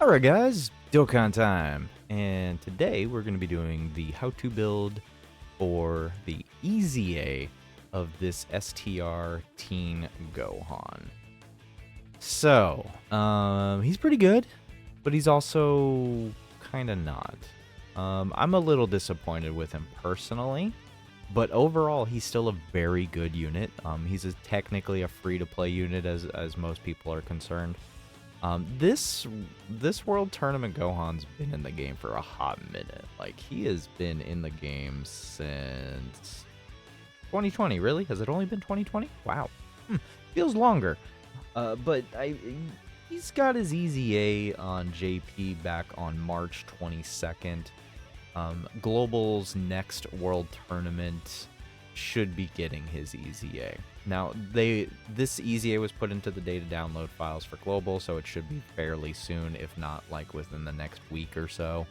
Alright guys, Dokkan time, and today we're going to be doing the how-to build for the EZA of this STR Teen Gohan. So, he's pretty good, but he's also kind of not. I'm a little disappointed with him personally, but overall he's still a very good unit. He's technically a free-to-play unit as most people are concerned. This World Tournament Gohan's been in the game for a hot minute. Like, he has been in the game since 2020. Really? Has it only been 2020? Wow. Feels longer. But he's got his EZA on JP back on March 22nd. Global's next World Tournament should be getting his EZA. Now, this EZA was put into the data download files for Global, so it should be fairly soon, if not like within the next week or so,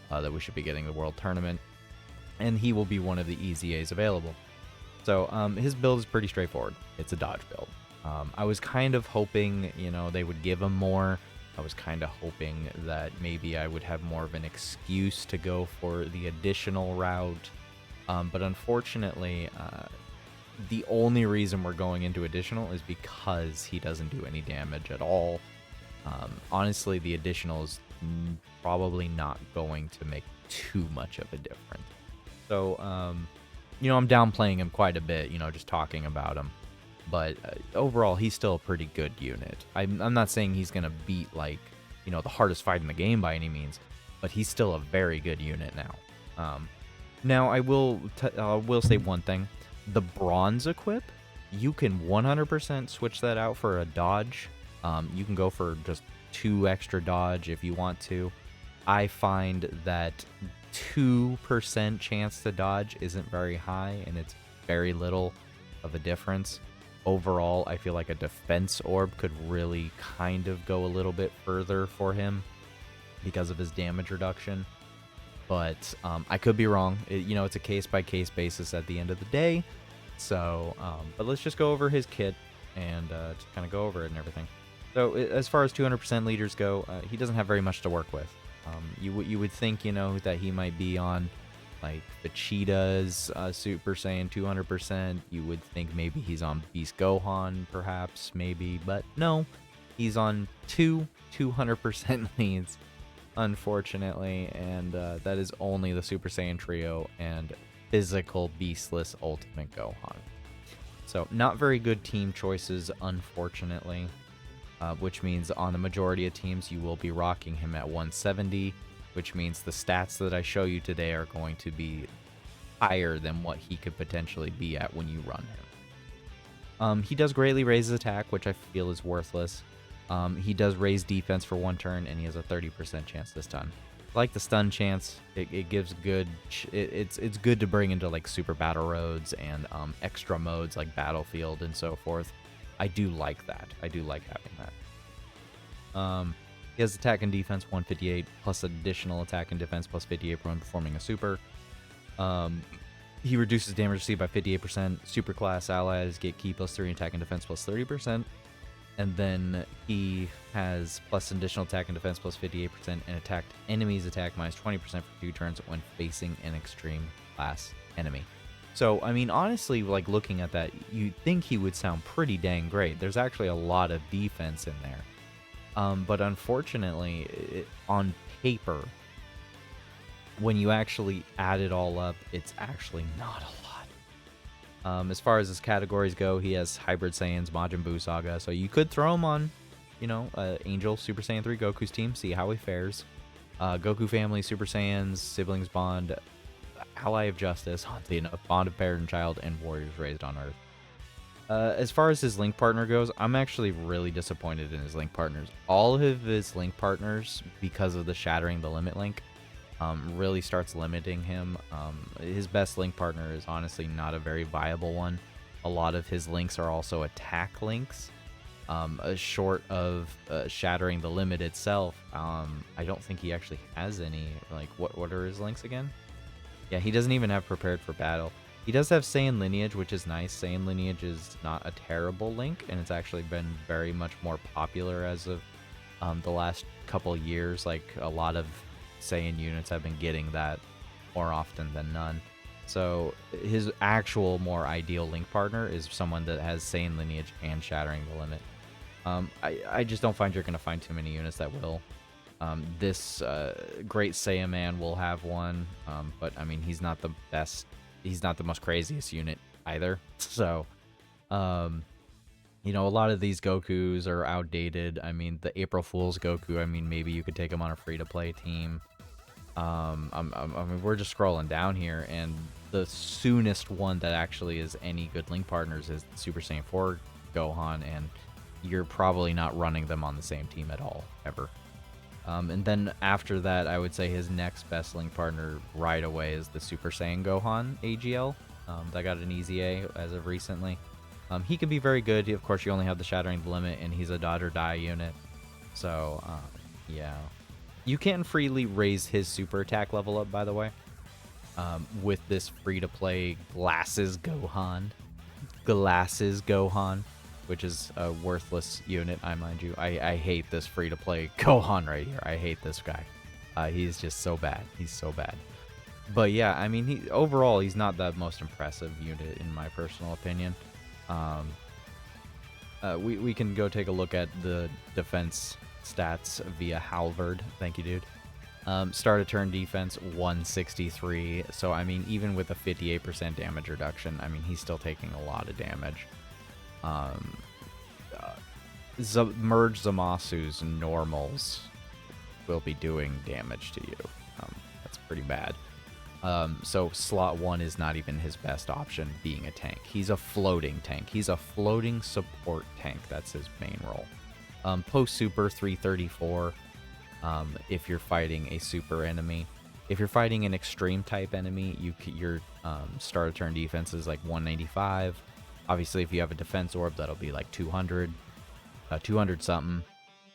that we should be getting the World Tournament, and he will be one of the EZAs available. So his build is pretty straightforward. It's a dodge build. I was kind of hoping, they would give him more. I was kind of hoping that maybe I would have more of an excuse to go for the additional route. But unfortunately, the only reason we're going into additional is because he doesn't do any damage at all. Honestly, the additional is probably not going to make too much of a difference. So, I'm downplaying him quite a bit, just talking about him. But overall, he's still a pretty good unit. I'm not saying he's going to beat, the hardest fight in the game by any means, but he's still a very good unit now. Now, I will say one thing. The bronze equip, you can 100% switch that out for a dodge. You can go for just 2 extra dodge if you want to. I find that 2% chance to dodge isn't very high, and it's very little of a difference. Overall, I feel like a defense orb could really kind of go a little bit further for him because of his damage reduction. But I could be wrong. It's a case-by-case basis at the end of the day. So, but let's just go over his kit and just kind of go over it and everything. So, as far as 200% leaders go, he doesn't have very much to work with. You would think, that he might be on, like, Vegeta's Super Saiyan 200%. You would think maybe he's on Beast Gohan, perhaps, maybe. But no, he's on 200% leads, unfortunately, and that is only the Super Saiyan Trio and physical beastless Ultimate Gohan. So not very good team choices, unfortunately, which means on the majority of teams you will be rocking him at 170, which means the stats that I show you today are going to be higher than what he could potentially be at when you run him. He does greatly raise his attack, which I feel is worthless. He does raise defense for 1 turn, and he has a 30% chance to stun. Like the stun chance, it gives good. It's good to bring into like super battle roads and extra modes like Battlefield and so forth. I do like that. I do like having that. He has attack and defense 158 plus additional attack and defense plus 58 when performing a super. He reduces damage received by 58%. Super class allies get key plus 3 attack and defense plus 30%. And then he has plus additional attack and defense plus 58% and attacked enemies attack minus 20% for 2 turns when facing an extreme class enemy. So, I mean, honestly, like looking at that, you'd think he would sound pretty dang great. There's actually a lot of defense in there. But unfortunately, on paper, when you actually add it all up, it's actually not a lot. As far as his categories go, he has Hybrid Saiyans, Majin Buu Saga, so you could throw him on, Angel, Super Saiyan 3, Goku's team, see how he fares. Goku Family, Super Saiyans, Siblings Bond, Ally of Justice, oddly enough, Bond of Parent and Child, and Warriors Raised on Earth. As far as his link partner goes, I'm actually really disappointed in his link partners. All of his link partners, because of the Shattering the Limit link, really starts limiting him. His best link partner is honestly not a very viable one. A lot of his links are also attack links. Short of Shattering the Limit itself, I don't think he actually has any. Like, what are his links again? Yeah, he doesn't even have Prepared for Battle. He does have Saiyan Lineage, which is nice. Saiyan Lineage is not a terrible link, and it's actually been very much more popular as of the last couple years, like a lot of Saiyan units have been getting that more often than none. So his actual more ideal link partner is someone that has Saiyan lineage and Shattering the Limit. I just don't find you're going to find too many units that will. This Great Saiyan Man will have one, but I mean, he's not the best. He's not the most craziest unit either. So, you know, a lot of these Gokus are outdated. I mean, the April Fool's Goku, I mean, maybe you could take him on a free-to-play team. I mean, we're just scrolling down here, and the soonest one that actually is any good link partners is Super Saiyan 4 Gohan, and you're probably not running them on the same team at all, ever. And then after that, I would say his next best link partner right away is the Super Saiyan Gohan AGL. That got an EZA as of recently. He can be very good. Of course, you only have the Shattering the Limit, and he's a dot or die unit. So, yeah. You can freely raise his super attack level up, by the way, with this free-to-play Glasses Gohan. Glasses Gohan, which is a worthless unit, I mind you. I hate this free-to-play Gohan right here. I hate this guy. He's just so bad. He's so bad. But yeah, I mean, overall, he's not the most impressive unit in my personal opinion. We can go take a look at the defense stats via Halvard. Thank you, dude. Start of turn defense 163. So I mean, even with a 58% damage reduction, I mean, he's still taking a lot of damage. Merge Zamasu's normals will be doing damage to you. That's pretty bad. So slot 1 is not even his best option being a tank. He's a floating tank. He's a floating support tank. That's his main role. Post super 334 if you're fighting a super enemy. If you're fighting an extreme type enemy, your start of turn defense is like 195. Obviously, if you have a defense orb, that'll be like 200 something.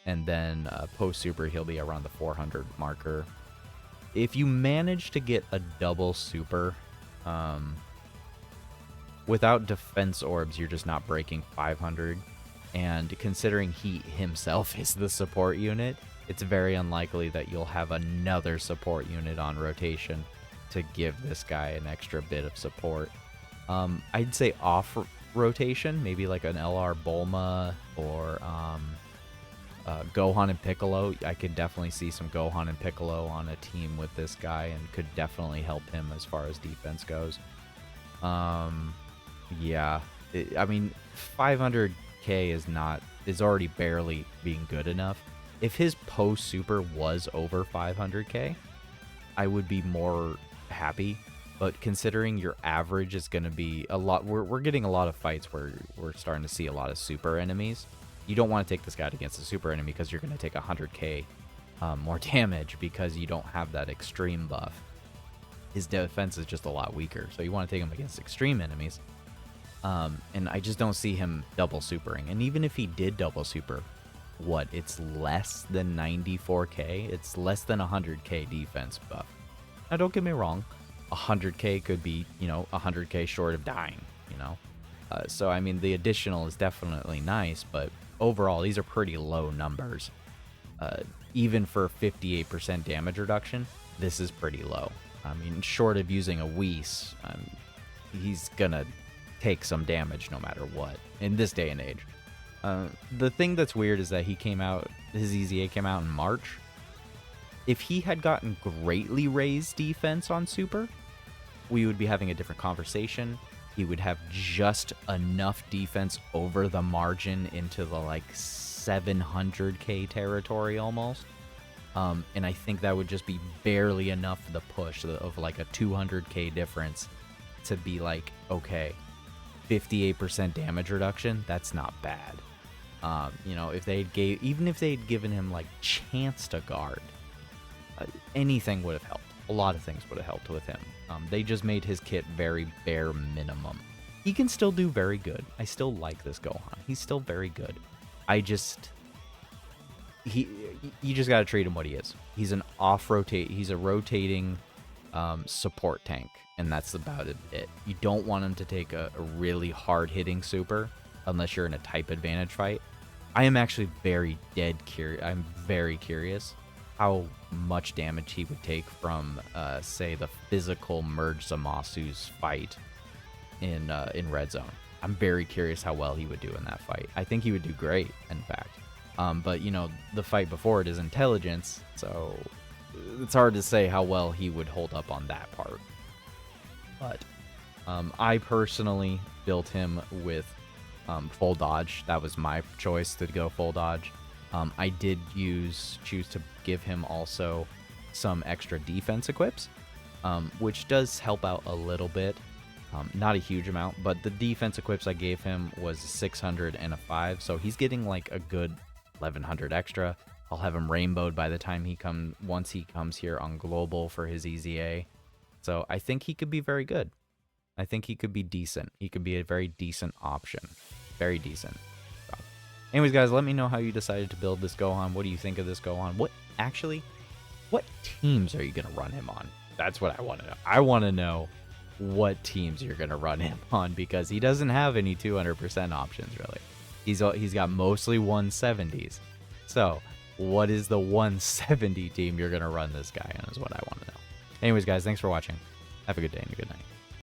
And then post super, he'll be around the 400 marker. If you manage to get a double super, without defense orbs, you're just not breaking 500. And considering he himself is the support unit, it's very unlikely that you'll have another support unit on rotation to give this guy an extra bit of support. I'd say off rotation, maybe like an LR Bulma or Gohan and Piccolo. I could definitely see some Gohan and Piccolo on a team with this guy and could definitely help him as far as defense goes. Yeah, I mean, 500k is already barely being good enough. If his post super was over 500k, I would be more happy. But considering your average is going to be a lot, we're getting a lot of fights where we're starting to see a lot of super enemies. You don't want to take this guy against a super enemy because you're going to take 100k more damage because you don't have that extreme buff. His defense is just a lot weaker, so you want to take him against extreme enemies. And I just don't see him double supering. And even if he did double super, it's less than 94k? It's less than 100k defense buff. Now, don't get me wrong. 100k could be, 100k short of dying, So, I mean, the additional is definitely nice, but overall, these are pretty low numbers. Even for 58% damage reduction, this is pretty low. I mean, short of using a Whis, he's gonna take some damage no matter what in this day and age. The thing that's weird is that his EZA came out in March. If he had gotten greatly raised defense on super, we would be having a different conversation. He would have just enough defense over the margin into the like 700k territory almost. And I think that would just be barely enough for the push of like a 200k difference to be like, okay, 58% damage reduction, that's not bad. If even if they'd given him like chance to guard, anything would have helped. A lot of things would have helped with him. They just made his kit very bare minimum. He can still do very good. I still like this Gohan. He's still very good. You just got to treat him what he is. He's he's a rotating support tank, and that's about it. You don't want him to take a really hard hitting super unless you're in a type advantage fight. I am actually very curious. I'm very curious how much damage he would take from, say, the physical Merge Zamasu's fight in Red Zone. I'm very curious how well he would do in that fight. I think he would do great, in fact. But, you know, the fight before it is intelligence, so it's hard to say how well he would hold up on that part. But I personally built him with full dodge. That was my choice to go full dodge. I did choose to give him also some extra defense equips, which does help out a little bit. Not a huge amount, but the defense equips I gave him was 600 and a 5, so he's getting like a good 1100 extra. I'll have him rainbowed by the time once he comes here on global for his EZA. So I think he could be very good. I think he could be decent. He could be a very decent option. Very decent. So, anyways, guys, let me know how you decided to build this Gohan. What do you think of this Gohan? What teams are you going to run him on? That's what I want to know. I want to know what teams you're going to run him on, because he doesn't have any 200% options, really. He's got mostly 170s. So, what is the 170 team you're going to run this guy on is what I want to know. Anyways, guys, thanks for watching. Have a good day and a good night.